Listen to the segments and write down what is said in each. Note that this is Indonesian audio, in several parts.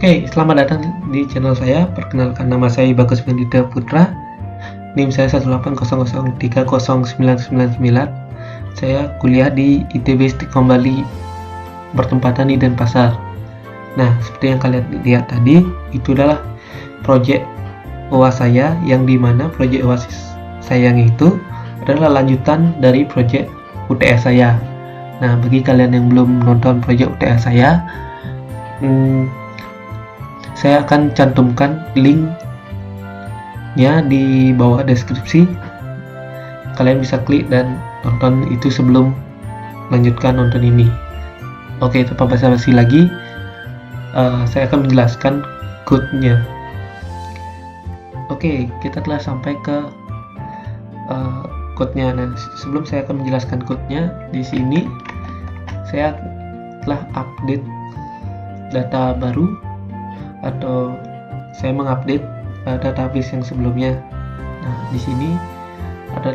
Oke, selamat datang di channel saya. Perkenalkan, nama saya Bagus Pendita Putra. NIM saya 180030999. Saya kuliah di ITB Istiqomah Bali, bertempatan di Denpasar. Nah, seperti yang kalian lihat tadi, itu adalah proyek UAS saya, yang dimana proyek UAS saya itu adalah lanjutan dari proyek UTS saya. Nah, bagi kalian yang belum nonton proyek UTS saya akan cantumkan linknya di bawah deskripsi. Kalian bisa klik dan tonton itu sebelum melanjutkan nonton ini. Oke, tanpa basa-basi lagi, saya akan menjelaskan code-nya. Oke, kita telah sampai ke code-nya. Nah, sebelum saya akan menjelaskan code-nya, di sini saya telah update data baru, atau saya mengupdate database yang sebelumnya. Nah, di sini ada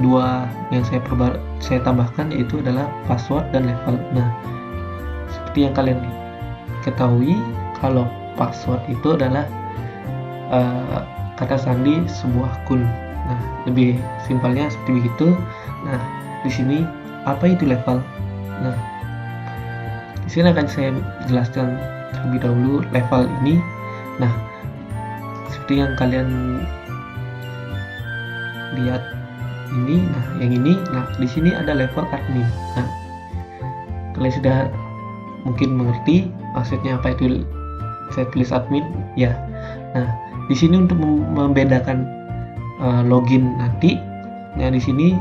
dua yang saya tambahkan, yaitu adalah password dan level. Nah, seperti yang kalian ketahui, kalau password itu adalah kata sandi sebuah akun. Nah, lebih simpelnya seperti begitu. Nah, di sini apa itu level? Nah, di sini akan saya jelaskan terlebih dahulu level ini. Nah, seperti yang kalian lihat ini, nah yang ini, nah di sini ada level admin. Nah, kalian sudah mungkin mengerti maksudnya apa itu saya tulis admin, ya. Nah, di sini untuk membedakan login nanti, nah di sini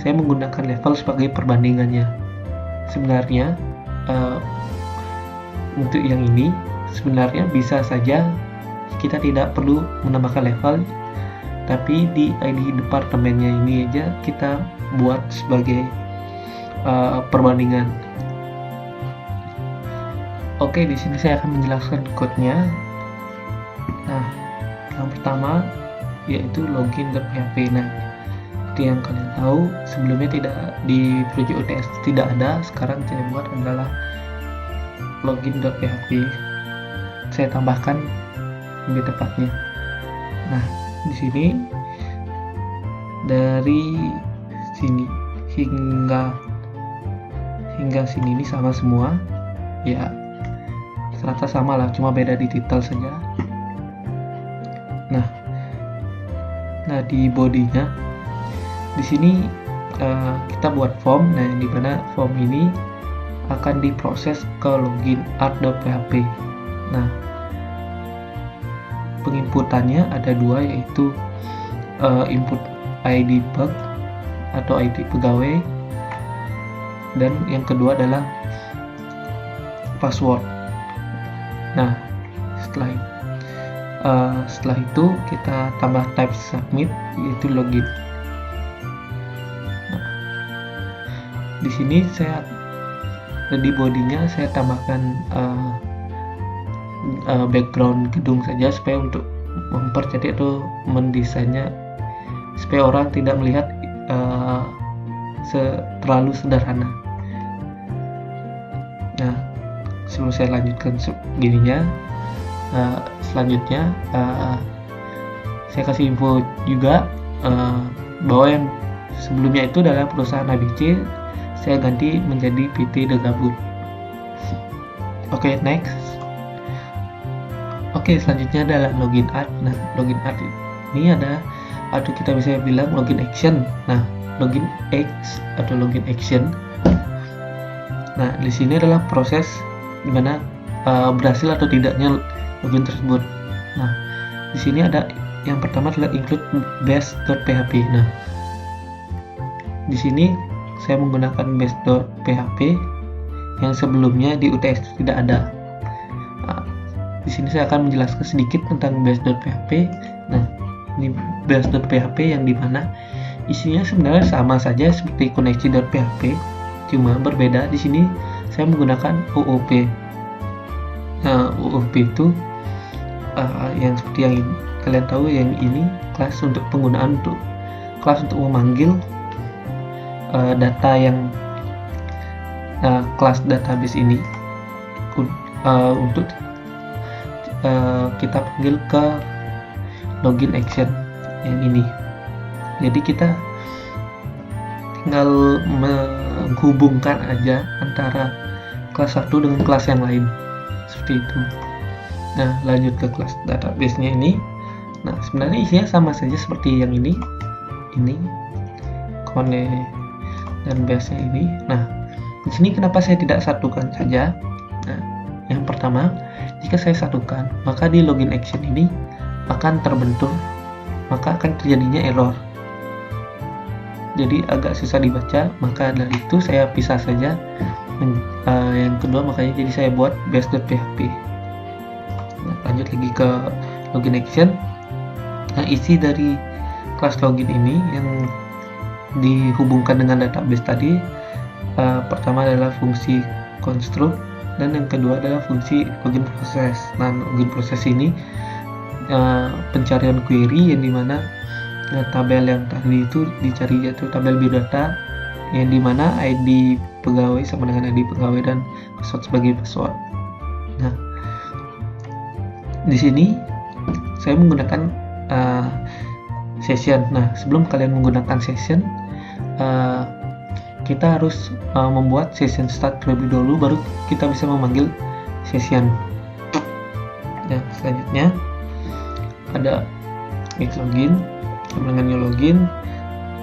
saya menggunakan level sebagai perbandingannya. Sebenarnya untuk yang ini sebenarnya bisa saja kita tidak perlu menambahkan level, tapi di ID departemennya ini aja kita buat sebagai perbandingan. Oke, di sini saya akan menjelaskan code-nya. Nah, yang pertama yaitu login.php. Nah, seperti yang kalian tahu, sebelumnya tidak di project UTS tidak ada. Sekarang saya buat adalah login.php. Saya tambahkan lebih tepatnya. Nah, di sini dari sini hingga sini ini sama semua, ya. Ternyata sama lah, cuma beda di titel saja. Nah, di bodinya di sini kita buat form. Nah, yang dimana form ini akan diproses ke login art.php. Nah, penginputannya ada dua, yaitu input ID bug atau ID pegawai, dan yang kedua adalah password. Nah, setelah itu kita tambah type submit, yaitu login. Nah, di sini di bodinya saya tambahkan background gedung saja, supaya untuk mempercantik atau mendesainnya, supaya orang tidak melihat terlalu sederhana. Nah, sebelum saya lanjutkan begininya, selanjutnya saya kasih info juga bahwa yang sebelumnya itu adalah perusahaan ABC, saya ganti menjadi PT The Gabut. Oke, next. Oke, selanjutnya adalah login art. Nah, login art ini ada atau kita bisa bilang login action. Nah, login X atau login action. Nah, di sini adalah proses dimana berhasil atau tidaknya login tersebut. Nah, di sini ada yang pertama adalah include base.php. Nah, di sini saya menggunakan base.php yang sebelumnya di UTS tidak ada. Nah, di sini saya akan menjelaskan sedikit tentang base.php. Nah, ini base.php yang dimana isinya sebenarnya sama saja seperti koneksi.php, cuma berbeda. Di sini saya menggunakan OOP. Nah, OOP itu yang seperti yang kalian tahu, yang ini kelas untuk penggunaan untuk kelas untuk memanggil data yang kelas database ini untuk kita panggil ke login action yang ini. Jadi kita tinggal menghubungkan aja antara kelas satu dengan kelas yang lain seperti itu. Nah, lanjut ke kelas database-nya ini. Nah, sebenarnya isinya sama saja seperti yang ini connect dan base-nya ini. Nah, di sini kenapa saya tidak satukan saja? Nah, yang pertama, jika saya satukan, maka di login action ini akan terbentur, maka akan terjadinya error. Jadi agak susah dibaca, maka dari itu saya pisah saja. Yang kedua, makanya jadi saya buat base.php. Nah, lanjut lagi ke login action. Nah, isi dari kelas login ini yang dihubungkan dengan database tadi, pertama adalah fungsi construct dan yang kedua adalah fungsi login process. Nah, login process ini pencarian query yang dimana tabel yang tadi itu dicari, yaitu tabel biodata yang dimana ID pegawai sama dengan ID pegawai dan password sebagai password. Nah, di sini saya menggunakan session. Nah, sebelum kalian menggunakan session, kita harus membuat session start terlebih dahulu, baru kita bisa memanggil session. Nah, selanjutnya ada X login sama dengan new login,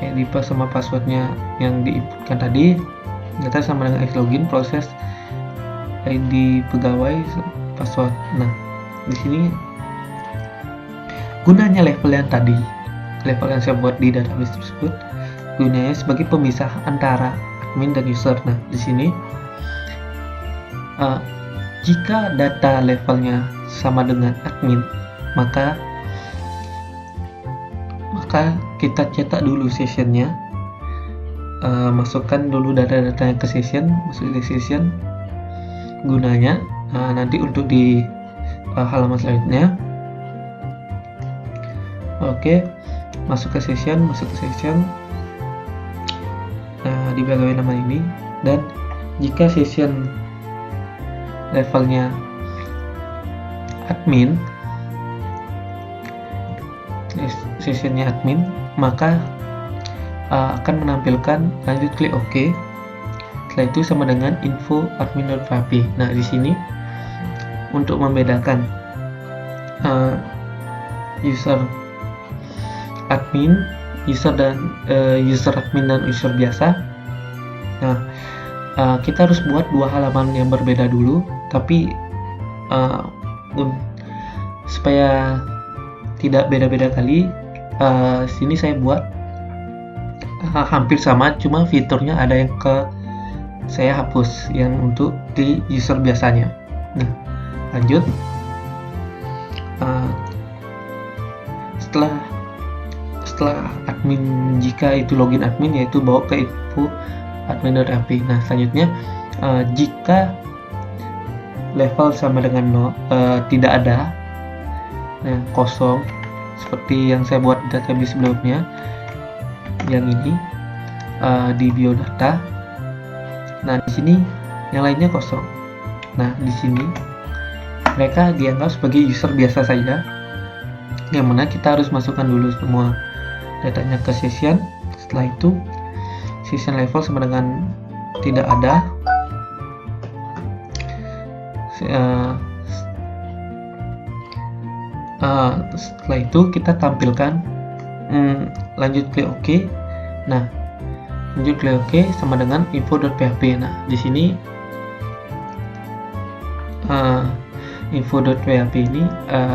ID sama passwordnya yang diinputkan tadi, data sama dengan X login, proses ID pegawai, password. Nah, di sini gunanya level yang tadi, level yang saya buat di database tersebut, gunanya sebagai pemisah antara admin dan user. Nah, di sini jika data levelnya sama dengan admin, maka kita cetak dulu sessionnya, masukkan dulu data-datanya ke session, masuk ke session. Gunanya nanti untuk di halaman selanjutnya. Oke, masuk ke session. Di pegawai nama ini, dan jika session levelnya admin, sessionnya admin, maka akan menampilkan lanjut klik OK. Setelah itu sama dengan info admin.php. Nah, di sini untuk membedakan user admin, user admin dan user biasa. Nah, kita harus buat dua halaman yang berbeda dulu, tapi supaya tidak beda-beda kali, sini saya buat hampir sama, cuma fiturnya ada yang saya hapus yang untuk di user biasanya. Nah, lanjut. Setelah admin, jika itu login admin, yaitu bawa ke info admin.php. Nah, selanjutnya jika level sama dengan tidak ada, kosong, seperti yang saya buat database sebelumnya, yang ini di biodata. Nah, di sini yang lainnya kosong. Nah, di sini mereka dianggap sebagai user biasa saja, yang mana kita harus masukkan dulu semua datanya ke session. Setelah itu session level sama dengan tidak ada. Setelah itu kita tampilkan, lanjut klik OK. Nah, lanjut klik OK sama dengan info.php. Nah, di sini info.php ini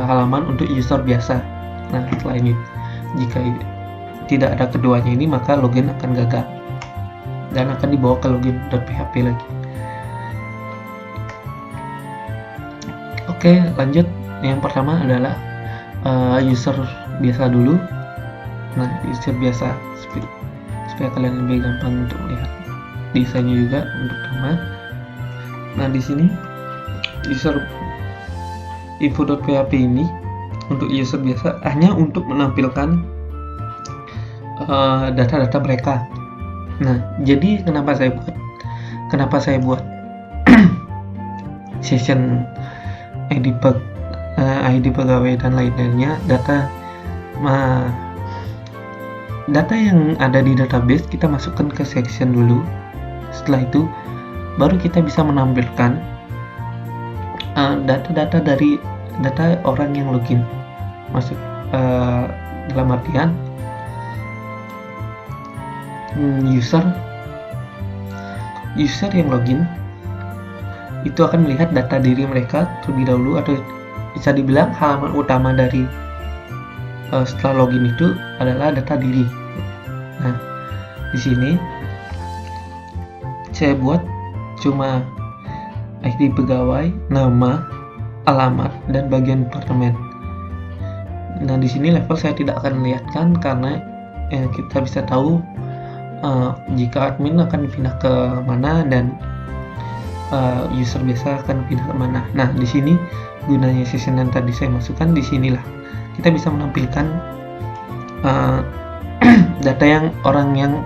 halaman untuk user biasa. Nah, setelah ini jika tidak ada keduanya ini, maka login akan gagal dan akan dibawa ke login.php lagi. Oke, lanjut. Yang pertama adalah user biasa dulu. Nah, user biasa supaya kalian lebih gampang untuk melihat desainnya juga untuk nama. Nah, di sini user info.php ini untuk user biasa hanya untuk menampilkan data-data mereka. Nah, jadi kenapa saya buat session ID pegawai dan lain-lainnya, data yang ada di database kita masukkan ke section dulu. Setelah itu baru kita bisa menampilkan data-data dari data orang yang login masuk, dalam artian user yang login itu akan melihat data diri mereka terlebih dahulu, atau bisa dibilang halaman utama dari setelah login itu adalah data diri. Nah, di sini saya buat cuma ID pegawai, nama, alamat, dan bagian departemen. Nah, di sini level saya tidak akan lihatkan karena kita bisa tahu jika admin akan pindah ke mana dan user biasa akan pindah ke mana. Nah, di sini gunanya session yang tadi saya masukkan, di sinilah kita bisa menampilkan data yang orang yang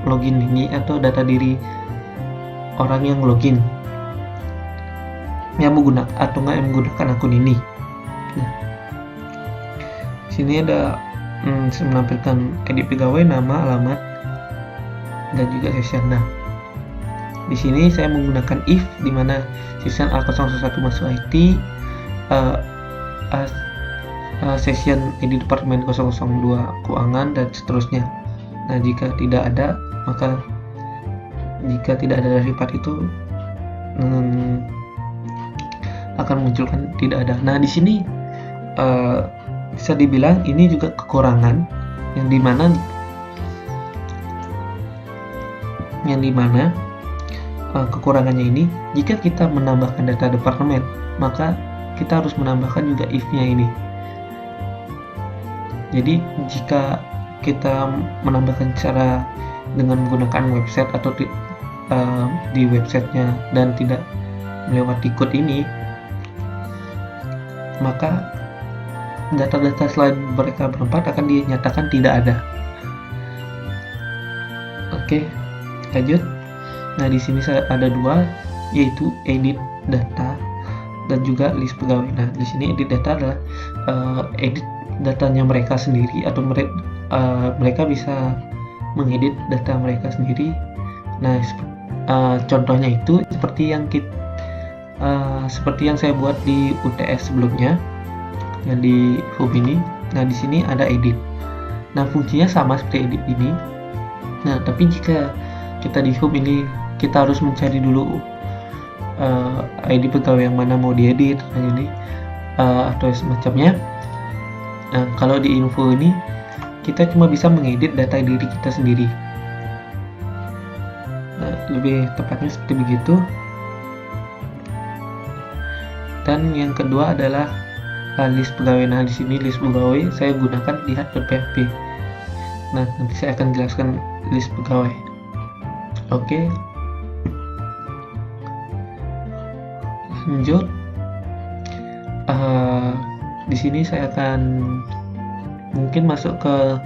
login ini, atau data diri orang yang login yang menggunakan atau nggak yang menggunakan akun ini. Nah, di sini ada saya menampilkan ID pegawai, nama, alamat, dan juga session. Nah, di sini saya menggunakan if, di mana session A001 masuk IT, session ID departemen 002 keuangan, dan seterusnya. Nah, jika tidak ada, maka jika tidak ada dari part itu akan munculkan tidak ada. Nah, di sini bisa dibilang ini juga kekurangan, yang dimana kekurangannya ini, jika kita menambahkan data departemen, maka kita harus menambahkan juga if-nya ini. Jadi jika kita menambahkan cara dengan menggunakan website atau di websitenya dan tidak melewati code ini, maka data-data selain mereka berempat akan dinyatakan tidak ada. Oke, lanjut. Nah, di sini saya ada dua, yaitu edit data dan juga list pegawai. Nah, di sini edit data adalah edit datanya mereka sendiri, atau mereka bisa mengedit data mereka sendiri. Nah, contohnya itu seperti yang saya buat di UTS sebelumnya, yang di hub ini. Nah, di sini ada edit. Nah, fungsinya sama seperti edit ini. Nah, tapi jika kita di hub ini, kita harus mencari dulu ID pegawai yang mana mau diedit, atau semacamnya. Nah, kalau di info ini kita cuma bisa mengedit data diri kita sendiri. Nah, lebih tepatnya seperti begitu. Dan yang kedua adalah list pegawai. Nah, di sini list pegawai saya gunakan di hub.php. Nah, nanti saya akan jelaskan list pegawai. Oke. Lanjut. Di sini saya akan mungkin masuk ke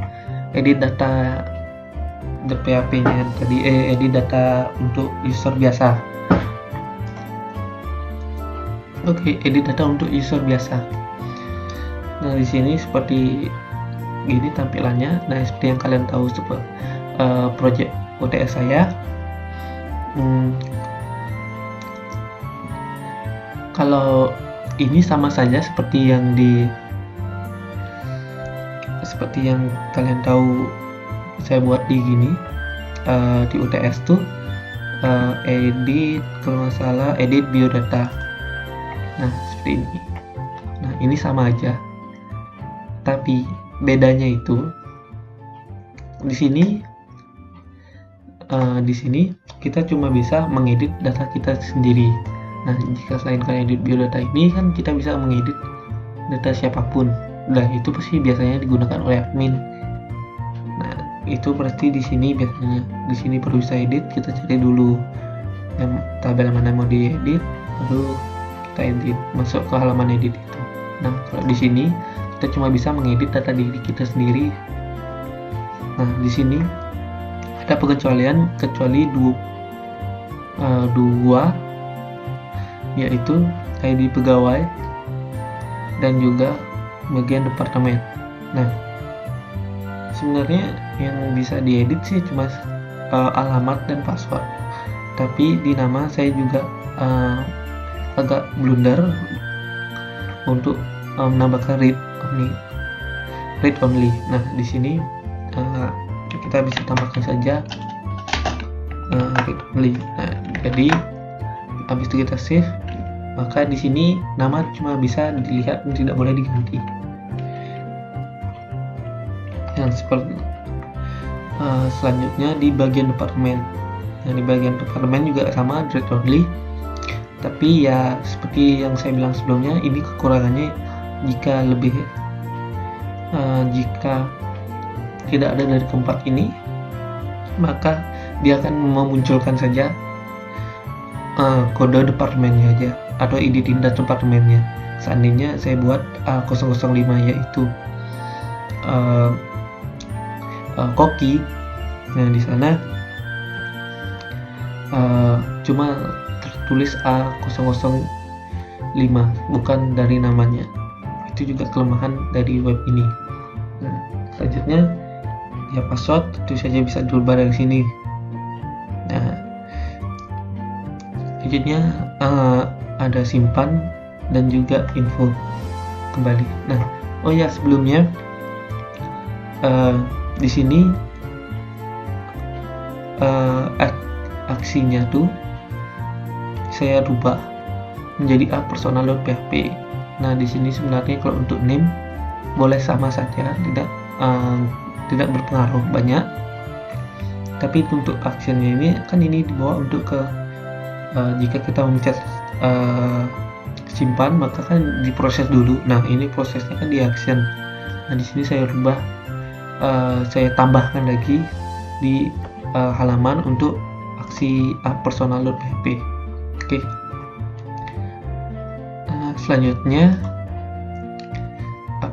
edit data PHP-nya tadi, edit data untuk user biasa. Oke, edit data untuk user biasa. Nah, di sini seperti gini tampilannya. Nah, seperti yang kalian tahu, project UTS saya. Kalau ini sama saja seperti yang kalian tahu saya buat di di UTS tuh, edit, kalau nggak salah edit biodata. Nah seperti ini. Nah ini sama aja, tapi bedanya itu di sini kita cuma bisa mengedit data kita sendiri. Nah jika selain edit biodata ini kan kita bisa mengedit data siapapun. Nah itu pasti biasanya digunakan oleh admin. Nah itu berarti di sini baru bisa edit. Kita cari dulu yang tabel mana mau diedit, lalu kita edit, masuk ke halaman edit itu. Nah kalau di sini kita cuma bisa mengedit data diri kita sendiri. Nah di sini ada pengecualian kecuali dua, yaitu ID pegawai dan juga bagian departemen. Nah sebenarnya yang bisa diedit sih cuma alamat dan password, tapi di nama saya juga agak blunder untuk menambahkan read only. Nah di sini kita bisa tambahkan saja read only. Nah jadi habis itu kita save, maka di sini nama cuma bisa dilihat dan tidak boleh diganti. Yang seperti selanjutnya di bagian departemen. Nah di bagian departemen juga sama, read only, tapi ya seperti yang saya bilang sebelumnya, ini kekurangannya jika tidak ada dari keempat ini, maka dia akan memunculkan saja kode departemennya aja atau identitas departemennya. Seandainya saya buat 005 yaitu koki, nah di sana cuma tertulis A005 bukan dari namanya. Itu juga kelemahan dari web ini. Nah selanjutnya ya password tentu saja bisa diubah dari sini. Nah selanjutnya ada simpan dan juga info kembali. Nah oh ya sebelumnya di sini aksinya tuh saya rubah menjadi personal.php. Nah di sini sebenarnya kalau untuk name boleh sama saja, tidak berpengaruh banyak, tapi untuk actionnya ini kan ini dibawa untuk ke jika kita memencet simpan, maka kan diproses dulu. Nah ini prosesnya kan di action. Nah di sini saya rubah, saya tambahkan lagi di halaman untuk aksi personal.php. Oke. Selanjutnya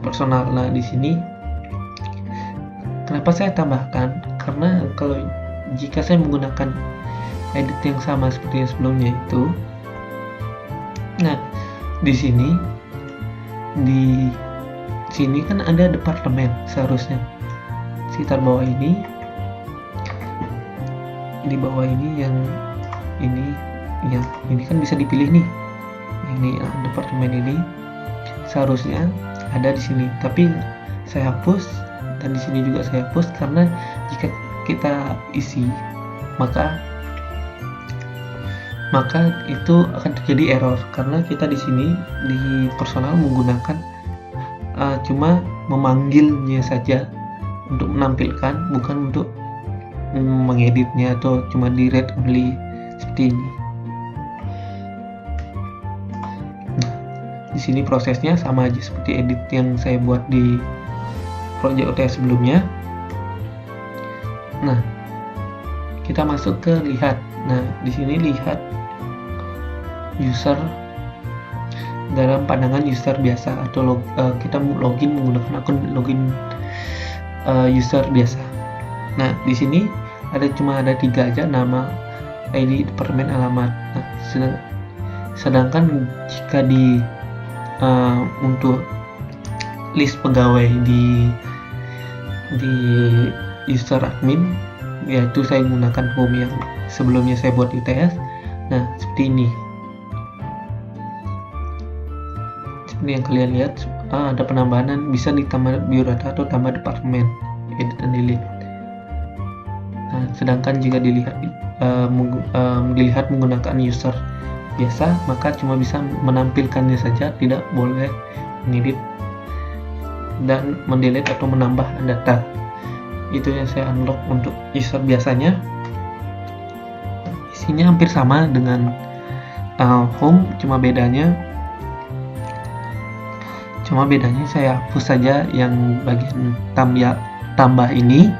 personal. Nah di sini kenapa saya tambahkan? Karena kalau jika saya menggunakan edit yang sama seperti yang sebelumnya itu, nah di sini kan ada departemen seharusnya sekitar bawah ini, di bawah ini yang ini kan bisa dipilih nih. Ini departemen ini seharusnya ada di sini, tapi saya hapus, dan di sini juga saya hapus karena jika kita isi maka itu akan terjadi error karena kita di sini di personal menggunakan cuma memanggilnya saja untuk menampilkan, bukan untuk mengeditnya atau cuma di read only seperti ini. Di sini prosesnya sama aja seperti edit yang saya buat di project UTS sebelumnya. Nah, kita masuk ke lihat. Nah, di sini lihat user dalam pandangan user biasa atau kita login menggunakan akun login user biasa. Nah, di sini cuma ada 3 aja, nama, ID, departemen, alamat. Nah, sedangkan jika untuk list pegawai di user admin, yaitu saya menggunakan home yang sebelumnya saya buat UTS. Nah seperti ini. seperti yang kalian lihat ada penambahan dan bisa ditambah biodata atau tambah departemen, edit dan delete. Nah, sedangkan jika dilihat menggunakan user biasa, maka cuma bisa menampilkannya saja, tidak boleh mengedit dan mendelete atau menambah data. Itu yang saya unlock untuk user biasanya. Isinya hampir sama dengan home, cuma bedanya saya hapus saja yang bagian tambah ini,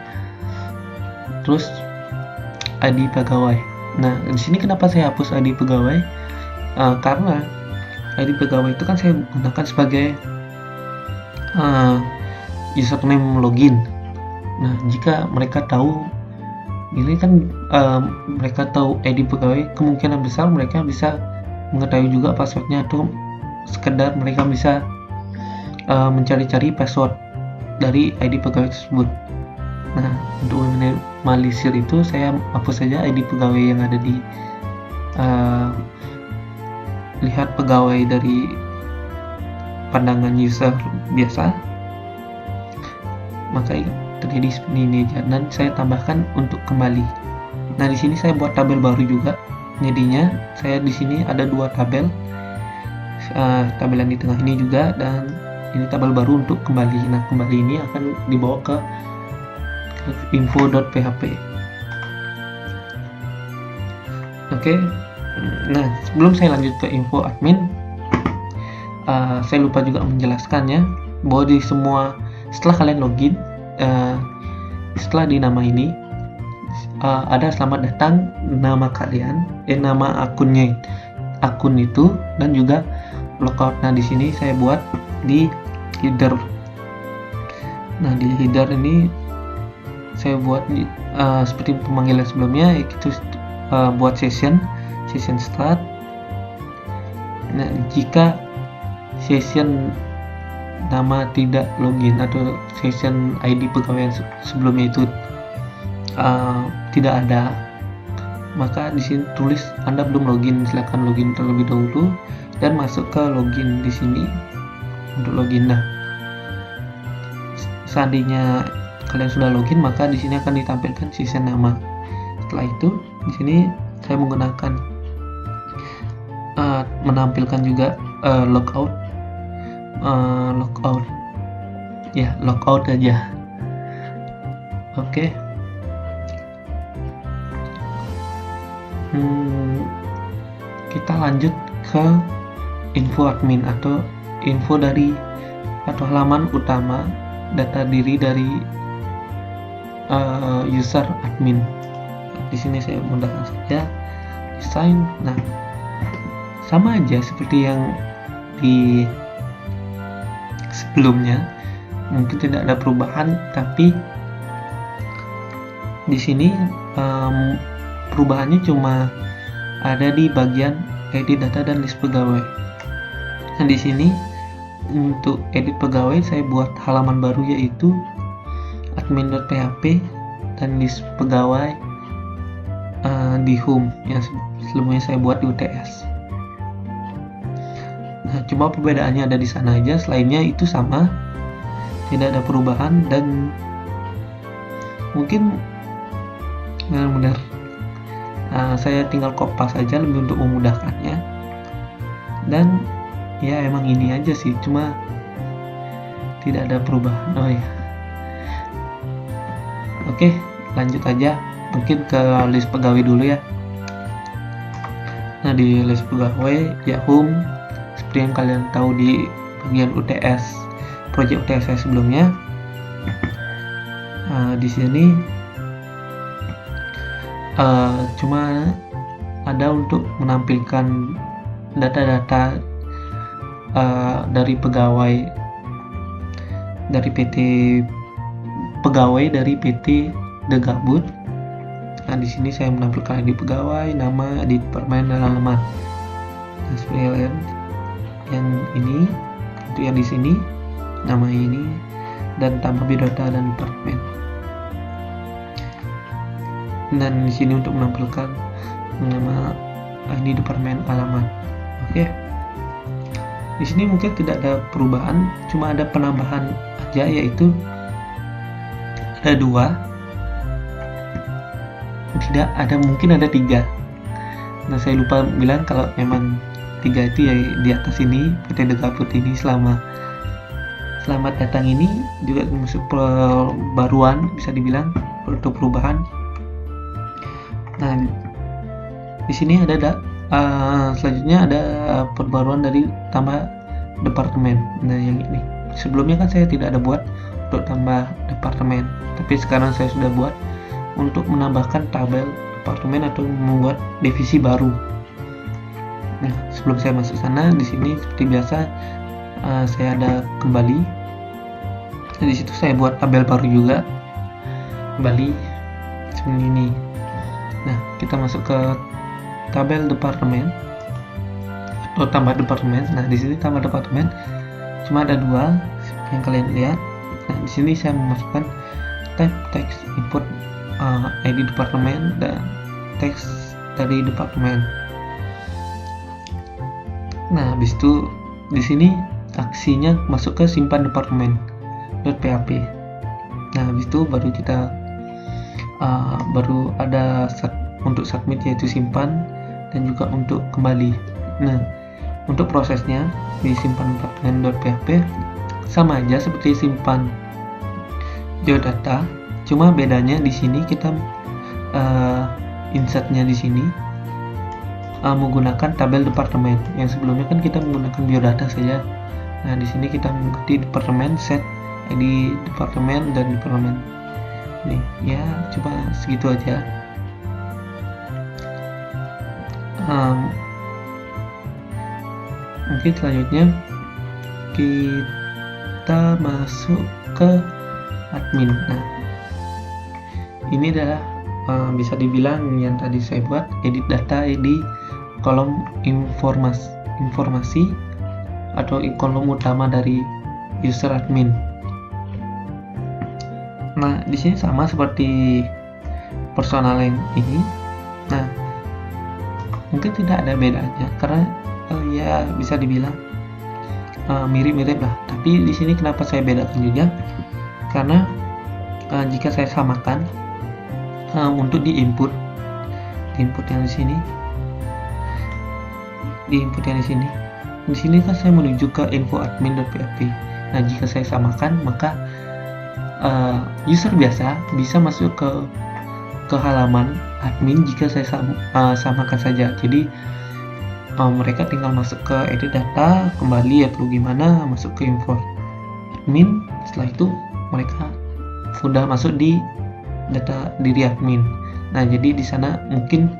terus ID pegawai. Nah, di sini kenapa saya hapus ID pegawai? Karena ID pegawai itu kan saya gunakan sebagai username login. Nah, jika mereka tahu ini kan mereka tahu ID pegawai, kemungkinan besar mereka bisa mengetahui juga passwordnya, atau sekedar mereka bisa mencari-cari password dari ID pegawai tersebut. Nah, untuk meminimalisir itu saya hapus saja ID pegawai yang ada di lihat pegawai dari pandangan user biasa, maka terjadi seperti ini aja. Dan saya tambahkan untuk kembali. Nah, di sini saya buat tabel baru juga. Jadinya saya di sini ada dua tabel, tabel yang di tengah ini juga, dan ini tabel baru untuk kembali. Nah, kembali ini akan dibawa ke info.php. Oke. Nah, sebelum saya lanjut ke info admin, saya lupa juga menjelaskannya bahwa di semua, setelah kalian login, setelah di nama ini ada selamat datang nama kalian, nama akun itu, dan juga logout. Nah, di sini saya buat di header. Nah, di header ini saya buat seperti pemanggilan sebelumnya, yaitu buat session start. Nah, jika session nama tidak login atau session ID pegawai yang sebelumnya itu tidak ada, maka di sini tulis Anda belum login, silakan login terlebih dahulu dan masuk ke login di sini untuk login. Nah, seandainya kalian sudah login, maka di sini akan ditampilkan session nama. Setelah itu, di sini saya menggunakan menampilkan juga logout aja. Oke. Kita lanjut ke info admin atau info dari atau halaman utama data diri dari user admin. Di sini saya menggunakan saja desain. Nah, sama aja seperti yang di sebelumnya, mungkin tidak ada perubahan, tapi di sini perubahannya cuma ada di bagian edit data dan list pegawai. Nah, di sini untuk edit pegawai saya buat halaman baru, yaitu admin.php, dan list pegawai di home yang sebelumnya saya buat di UTS. Nah, cuma perbedaannya ada di sana aja, selainnya itu sama, tidak ada perubahan, dan mungkin benar-benar saya tinggal kopas saja lebih untuk memudahkannya. Dan ya emang ini aja sih, cuma tidak ada perubahan. Oh ya, oke, lanjut aja mungkin ke list pegawai dulu ya. Nah, di list pegawai ya home, seperti yang kalian tahu di bagian UTS, project UTS saya sebelumnya. Di sini cuma ada untuk menampilkan data-data dari pegawai dari PT The Gabut. Nah, di sini saya menampilkan ID pegawai, nama, departemen, dan alamat. Nah, seperti yang ini, untuk yang di sini nama ini, dan tambah biodata dan departemen. Dan di sini untuk menampilkan nama ID, departemen, alamat. Oke. Di sini mungkin tidak ada perubahan, cuma ada penambahan aja, yaitu ada 2, tidak ada, mungkin ada 3. Nah, saya lupa bilang kalau memang 3 itu ya di atas ini, PT The Gaput ini selamat datang ini juga masuk perbaruan, bisa dibilang untuk perubahan. Nah, di sini ada selanjutnya ada perbaruan dari tambah departemen. Nah, yang ini sebelumnya kan saya tidak ada buat untuk tambah departemen, tapi sekarang saya sudah buat untuk menambahkan tabel departemen atau membuat divisi baru. Nah, sebelum saya masuk sana, di sini seperti biasa saya ada kembali. Nah, di situ saya buat tabel baru juga, kembali seperti ini. Nah, kita masuk ke tabel departemen atau tambah departemen. Nah, di sini tambah departemen cuma ada 2 yang kalian lihat. Nah, di sini saya memasukkan tab teks input ID departemen dan teks dari departemen. Nah, habis itu di sini aksinya masuk ke simpan departemen .php. Nah, habis itu baru kita baru ada untuk submit, yaitu simpan dan juga untuk kembali. Nah, untuk prosesnya di simpan departemen .php sama aja seperti simpan geodata, cuma bedanya di sini kita insertnya di sini menggunakan tabel departemen. Yang sebelumnya kan kita menggunakan biodata saja. Nah, di sini kita mengganti departemen, set ID departemen dan departemen. Nih, ya coba segitu aja. Mungkin selanjutnya kita masuk ke admin. Nah, ini adalah bisa dibilang yang tadi saya buat, edit data di kolom informasi atau kolom utama dari user admin. Nah, di sini sama seperti personal yang ini. Nah, mungkin tidak ada bedanya karena ya bisa dibilang mirip-mirip lah. Tapi di sini kenapa saya bedakan juga? Karena jika saya samakan untuk di input yang di sini, di sini kan saya menuju ke info admin.php. Nah, jika saya samakan, maka user biasa bisa masuk ke halaman admin jika saya samakan saja. Jadi mereka tinggal masuk ke edit data, kembali atau gimana, masuk ke info admin. Setelah itu mereka sudah masuk di data diri admin. Nah, jadi di sana mungkin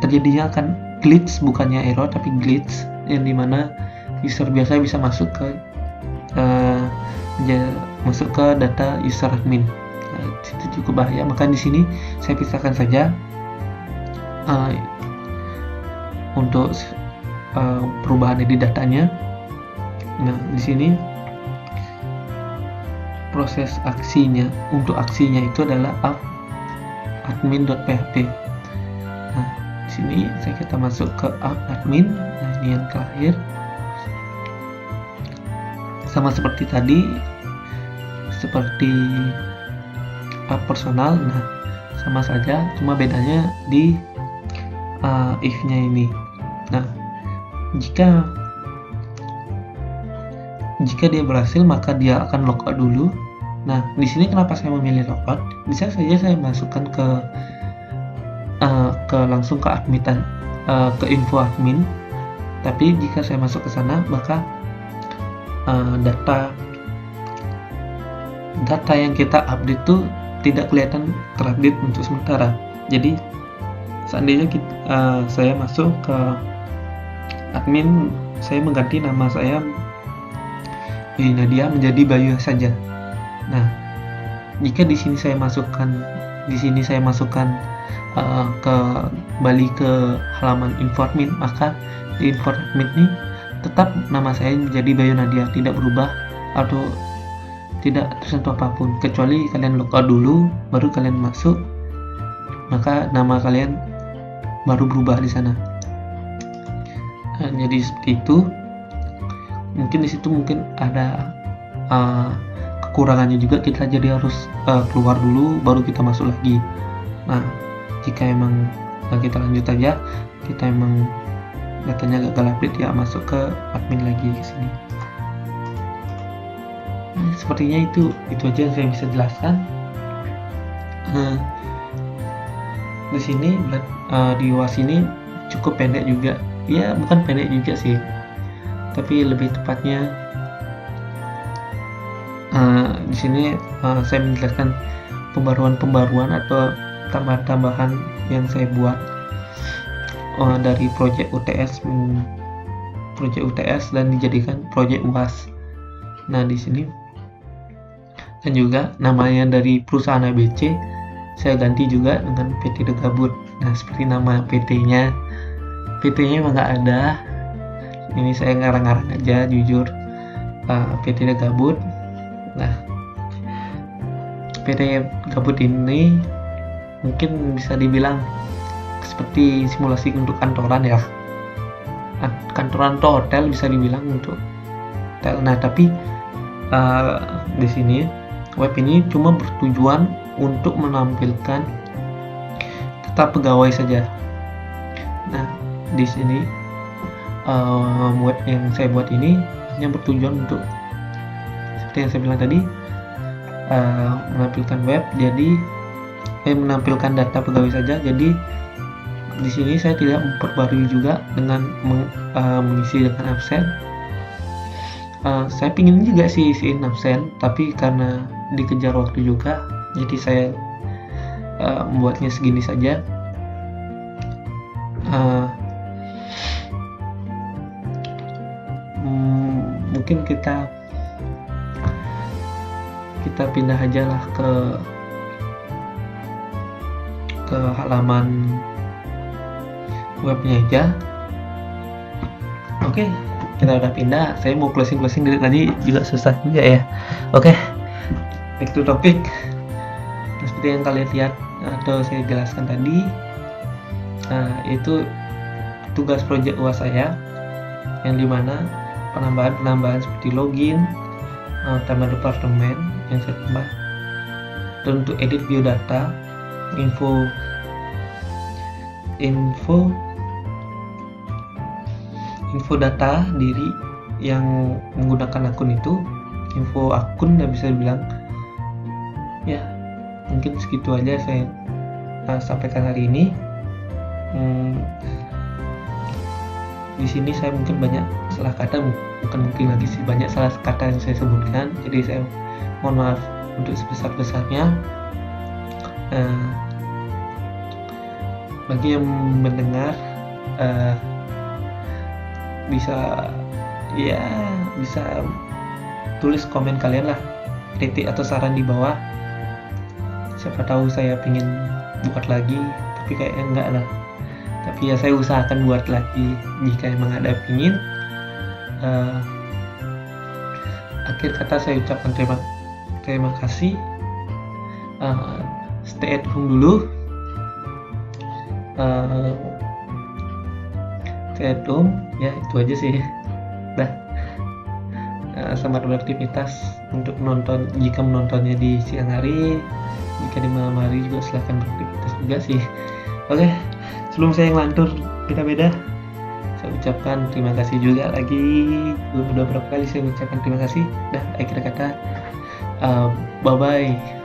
terjadinya akan glitch, bukannya error tapi glitch, yang dimana user biasa bisa masuk ke data user admin. Nah, itu cukup bahaya. Maka di sini saya pisahkan saja untuk perubahan di datanya. Nah, di sini proses aksinya, untuk aksinya itu adalah app admin.php. Nah, di sini kita masuk ke app admin. Nah, ini yang terakhir. Sama seperti tadi, seperti app personal. Nah, sama saja, cuma bedanya di if-nya ini. Nah, jika dia berhasil, maka dia akan logout dulu. Nah, di sini kenapa saya memilih logout? Bisa saja saya masukkan langsung ke admin, ke info admin. Tapi jika saya masuk ke sana, maka data yang kita update itu tidak kelihatan terupdate untuk sementara. Jadi seandainya saya masuk ke admin, saya mengganti nama saya Nadia menjadi Bayu saja. Nah, jika di sini saya masukkan kembali ke halaman info admin, maka di info admin ini tetap nama saya menjadi Bayu Nadia, tidak berubah atau tidak tersentuh apapun, kecuali kalian logout dulu baru kalian masuk, maka nama kalian baru berubah di sana. Nah, jadi seperti itu. mungkin di situ mungkin ada kekurangannya juga, kita jadi harus keluar dulu baru kita masuk lagi. Nah, jika emang kita lanjut aja, kita emang datanya gagal update, ya masuk ke admin lagi ke sini. Sepertinya itu aja yang saya bisa jelaskan. Di sini di UAS ini cukup pendek juga, ya bukan pendek juga sih, tapi lebih tepatnya di sini saya menjelaskan pembaruan atau tambahan-tambahan yang saya buat dari proyek UTS dan dijadikan proyek UAS. Nah, di sini dan juga namanya dari perusahaan ABC saya ganti juga dengan PT The Gabut. Nah, seperti nama PT-nya emang nggak ada, ini saya ngarang-ngarang aja jujur, PT The Gabut. Nah, PT Gabut ini mungkin bisa dibilang seperti simulasi untuk kantoran ya, kantoran atau hotel bisa dibilang untuk hotel. Nah, tapi di sini web ini cuma bertujuan untuk menampilkan data pegawai saja. Nah, di sini web yang saya buat ini hanya bertujuan untuk seperti yang saya bilang tadi, menampilkan web, jadi menampilkan data pegawai saja. Jadi di sini saya tidak memperbarui juga dengan mengisi dengan absen. Saya pingin juga sih isiin absen, tapi karena dikejar waktu juga, jadi saya membuatnya segini saja. Mungkin kita pindah aja lah ke halaman webnya aja. Oke, kita udah pindah. Saya mau closing dari tadi juga susah juga ya. Oke, back to topic. Seperti yang kalian lihat atau saya jelaskan tadi, itu tugas proyek UAS saya, yang dimana penambahan seperti login, tambah departemen yang saya tambah, dan untuk edit biodata, info data diri yang menggunakan akun itu, info akun dan bisa dibilang ya mungkin segitu aja saya sampaikan hari ini. Di sini saya mungkin banyak salah kata, mungkin lagi sih banyak salah kata yang saya sebutkan, jadi saya mohon maaf untuk sebesar-besarnya. Bagi yang mendengar, bisa tulis komen kalian lah, kritik atau saran di bawah. Siapa tahu saya pingin buat lagi, tapi kayaknya enggak lah. Tapi ya saya usahakan buat lagi jika emang ada pingin. Akhir kata saya ucapkan terima kasih. Stay at home dulu. Stay at home, ya itu aja sih. Selamat beraktivitas untuk menonton, jika menontonnya di siang hari, jika di malam hari juga silahkan beraktivitas juga sih. Oke, sebelum saya ngelantur kita beda, saya ucapkan terima kasih juga lagi. Udah berapa kali saya ucapkan terima kasih. Akhir kata, bye bye.